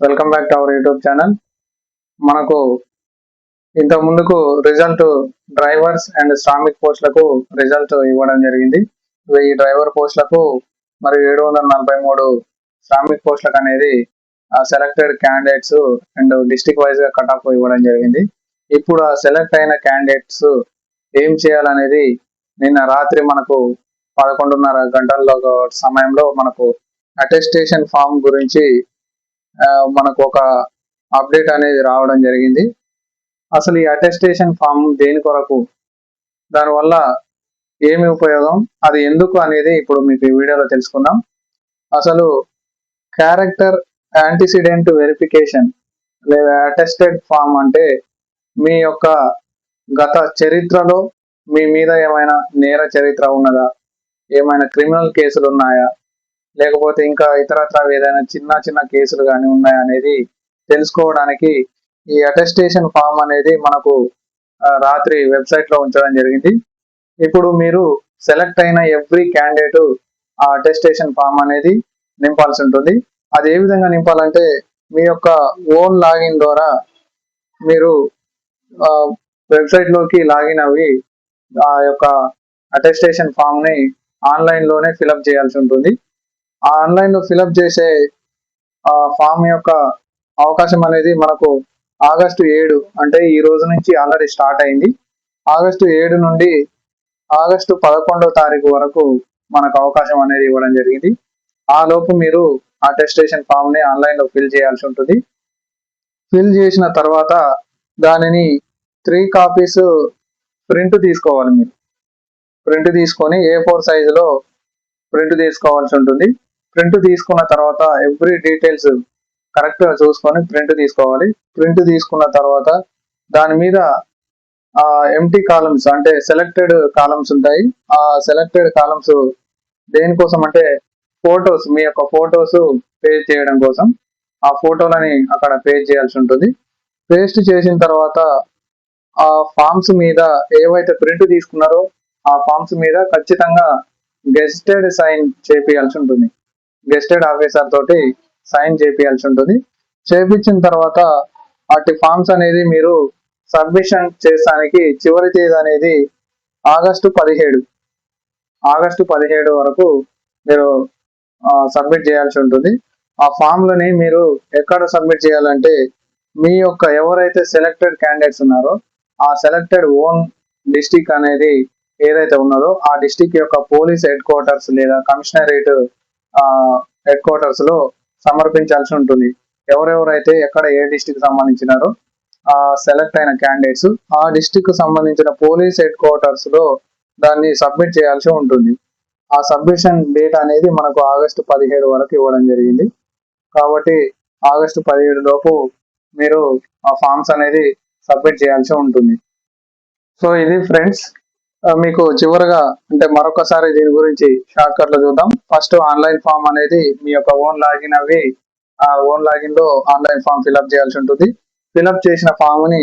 Welcome back to our YouTube channel. మనకు ఇంత ముందుకు రిజల్ట్ డ్రైవర్స్ అండ్ శ్రామిక్ పోస్టులకు రిజల్ట్ ఇవ్వడం జరిగింది. ఈ డ్రైవర్ పోస్టులకు మరియు 743 శ్రామిక్ పోస్టులకు అనేది selected candidates and district wise గా కట్ ఆఫ్ ఇవ్వడం జరిగింది. ఇప్పుడు ఆ సెలెక్ట్ అయిన క్యాండిడేట్స్ ఏం చేయాలనేది నిన్న రాత్రి మనకు 11:30 గంటల సమయంలో మనకు అటెస్టేషన్ ఫామ్ గురించి మనకు ఒక అప్డేట్ అనేది రావడం జరిగింది. అసలు ఈ అటెస్టేషన్ ఫామ్ దేని కొరకు, దానివల్ల ఏమి ఉపయోగం, అది ఎందుకు అనేది ఇప్పుడు మీకు ఈ వీడియోలో తెలుసుకుందాం. అసలు క్యారెక్టర్ యాంటిసిడెంట్ వెరిఫికేషన్ లేదా అటెస్టెడ్ ఫామ్ అంటే మీ యొక్క గత చరిత్రలో మీ మీద ఏమైనా నేర చరిత్ర ఉన్నదా, ఏమైనా క్రిమినల్ కేసులు ఉన్నాయా, లేకపోతే ఇంకా ఇతరత్ర ఏదైనా చిన్న కేసులు కానీ ఉన్నాయా అనేది తెలుసుకోవడానికి ఈ అటెస్టేషన్ ఫామ్ అనేది మనకు రాత్రి వెబ్సైట్ లో ఉంచడం జరిగింది. ఇప్పుడు మీరు సెలెక్ట్ అయిన ఎవ్రీ క్యాండిడేట్ ఆ అటెస్టేషన్ ఫామ్ అనేది నింపాల్సి ఉంటుంది. అది ఏ విధంగా నింపాలంటే మీ యొక్క ఓన్ లాగిన్ ద్వారా మీరు వెబ్సైట్ లోకి లాగిన్ అవి ఆ యొక్క అటెస్టేషన్ ఫామ్ ని ఆన్లైన్ లోనే ఫిలప్ చేయాల్సి ఉంటుంది. ఆ ఆన్లైన్ లో ఫిలప్ చేసే ఫామ్ యొక్క అవకాశం అనేది మనకు ఆగస్టు 7 అంటే ఈ రోజు నుంచి ఆల్రెడీ స్టార్ట్ అయింది. ఆగస్టు 7 నుండి ఆగస్టు 11వ తారీఖు వరకు మనకు అవకాశం అనేది ఇవ్వడం జరిగింది. ఆ లోపు మీరు అటెస్టేషన్ ఫామ్ ని ఆన్లైన్ లో ఫిల్ చేయాల్సి ఉంటుంది. ఫిల్ చేసిన తర్వాత దానిని 3 కాపీస్ ప్రింట్ తీసుకోవాలి. మీరు ప్రింట్ తీసుకొని A4 సైజులో ప్రింట్ తీసుకోవాల్సి ఉంటుంది. ప్రింట్ తీసుకున్న తర్వాత ఎవ్రీ డీటెయిల్స్ కరెక్ట్ గా చూసుకొని ప్రింట్ తీసుకోవాలి. ప్రింట్ తీసుకున్న తర్వాత దాని మీద ఎంటీ కాలమ్స్ అంటే సెలెక్టెడ్ కాలమ్స్ ఉంటాయి. ఆ సెలెక్టెడ్ కాలమ్స్ దేనికోసం అంటే ఫొటోస్, మీ యొక్క ఫొటోస్ పేస్ట్ చేయడం కోసం ఆ ఫోటోలని అక్కడ పేస్ట్ చేయాల్సి ఉంటుంది. పేస్ట్ చేసిన తర్వాత ఆ ఫామ్స్ మీద ఏవైతే ప్రింట్ తీసుకున్నారో ఆ ఫామ్స్ మీద ఖచ్చితంగా గెస్టెడ్ సైన్ చేపియాల్సి ఉంటుంది. గెస్టెడ్ ఆఫీసర్ తోటి సైన్ చేపియాల్సి ఉంటుంది. చేపించిన తర్వాత అట్టి ఫామ్స్ అనేది మీరు సబ్మిషన్ చేసానికి చివరి తేదీ అనేది ఆగస్టు 17 వరకు మీరు సబ్మిట్ చేయాల్సి ఉంటుంది. ఆ ఫామ్లని మీరు ఎక్కడ సబ్మిట్ చేయాలంటే మీ యొక్క ఎవరైతే సెలెక్టెడ్ క్యాండిడేట్స్ ఉన్నారో ఆ సెలెక్టెడ్ ఓన్ డిస్టిక్ అనేది ఏదైతే ఉన్నదో ఆ డిస్టిక్ యొక్క పోలీస్ హెడ్ క్వార్టర్స్ లేదా కమిషనరేట్ హెడ్ క్వార్టర్స్ లో సమర్పించాల్సి ఉంటుంది. ఎవరెవరైతే ఎక్కడ ఏ డిస్టిక్ సంబంధించినారో ఆ సెలెక్ట్ అయిన క్యాండిడేట్స్ ఆ డిస్టిక్ సంబంధించిన పోలీస్ హెడ్ క్వార్టర్స్ లో దాన్ని సబ్మిట్ చేయాల్సి ఉంటుంది. ఆ సబ్మిషన్ డేట్ అనేది మనకు ఆగస్టు 17 వరకు ఇవ్వడం జరిగింది. కాబట్టి ఆగస్టు 17 లోపు మీరు ఆ ఫామ్స్ అనేది సబ్మిట్ చేయాల్సి ఉంటుంది. సో ఇది ఫ్రెండ్స్, మీకు చివరగా అంటే మరొకసారి దీని గురించి షార్ట్ కట్ లో చూద్దాం. ఫస్ట్ ఆన్లైన్ ఫామ్ అనేది మీ యొక్క ఓన్ లాగిన్ అవి ఆ ఓన్ లాగిన్ లో ఆన్లైన్ ఫామ్ ఫిల్అప్ చేయాల్సి ఉంటుంది. ఫిల్అప్ చేసిన ఫామ్ ని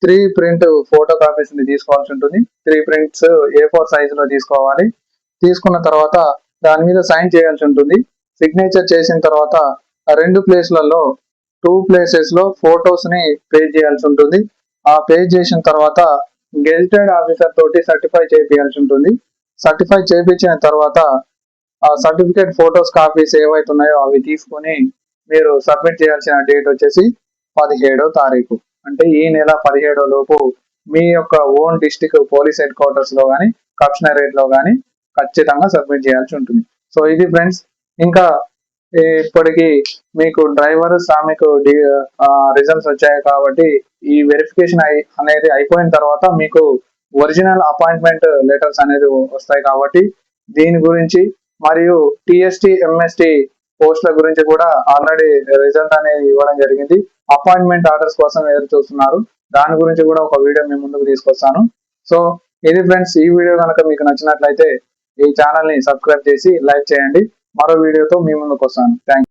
3 ప్రింట్ ఫోటో కాపీస్ ని తీసుకోవాల్సి ఉంటుంది. 3 ప్రింట్స్ A4 సైజ్ లో తీసుకోవాలి. తీసుకున్న తర్వాత దాని మీద సైన్ చేయాల్సి ఉంటుంది. సిగ్నేచర్ చేసిన తర్వాత 2 ప్లేస్లలో 2 ప్లేసెస్ లో ఫొటోస్ ని పేజ్ చేయాల్సి ఉంటుంది. ఆ పేజ్ చేసిన తర్వాత గెజిటెడ్ ఆఫీసర్ తోటి సర్టిఫై చేయాల్సి ఉంటుంది. సర్టిఫై చేయించిన తర్వాత ఆ సర్టిఫికేట్ ఫొటోస్ కాపీస్ ఏవైతే ఉన్నాయో అవి తీసుకొని మీరు సబ్మిట్ చేయాల్సిన డేట్ వచ్చేసి 17వ తారీఖు. అంటే ఈ నెల 17 లోపు మీ యొక్క own district police head quarters లో కానీ కమిషనరేట్ లో కానీ ఖచ్చితంగా సబ్మిట్ చేయాల్సి ఉంటుంది. సో ఇది ఫ్రెండ్స్, ఇంకా ఇప్పటికి మీకు డ్రైవర్ శ్రామిక్ రిజల్ట్స్ వచ్చాయి కాబట్టి ఈ వెరిఫికేషన్ అనేది అయిపోయిన తర్వాత మీకు ఒరిజినల్ అపాయింట్మెంట్ లెటర్స్ అనేది వస్తాయి. కాబట్టి దీని గురించి మరియు TST MST పోస్టుల గురించి కూడా ఆల్రెడీ రిజల్ట్ అనేది ఇవ్వడం జరిగింది. అపాయింట్మెంట్ ఆర్డర్స్ కోసం ఎదురు చూస్తున్నారు. దాని గురించి కూడా ఒక వీడియో మీ ముందుకు తీసుకొస్తాను. సో ఇది ఫ్రెండ్స్, ఈ వీడియో కనుక మీకు నచ్చినట్లయితే ఈ ఛానల్ ని సబ్స్క్రైబ్ చేసి లైక్ చేయండి. మరో వీడియోతో మీ ముందుకు వస్తాను. Thank you.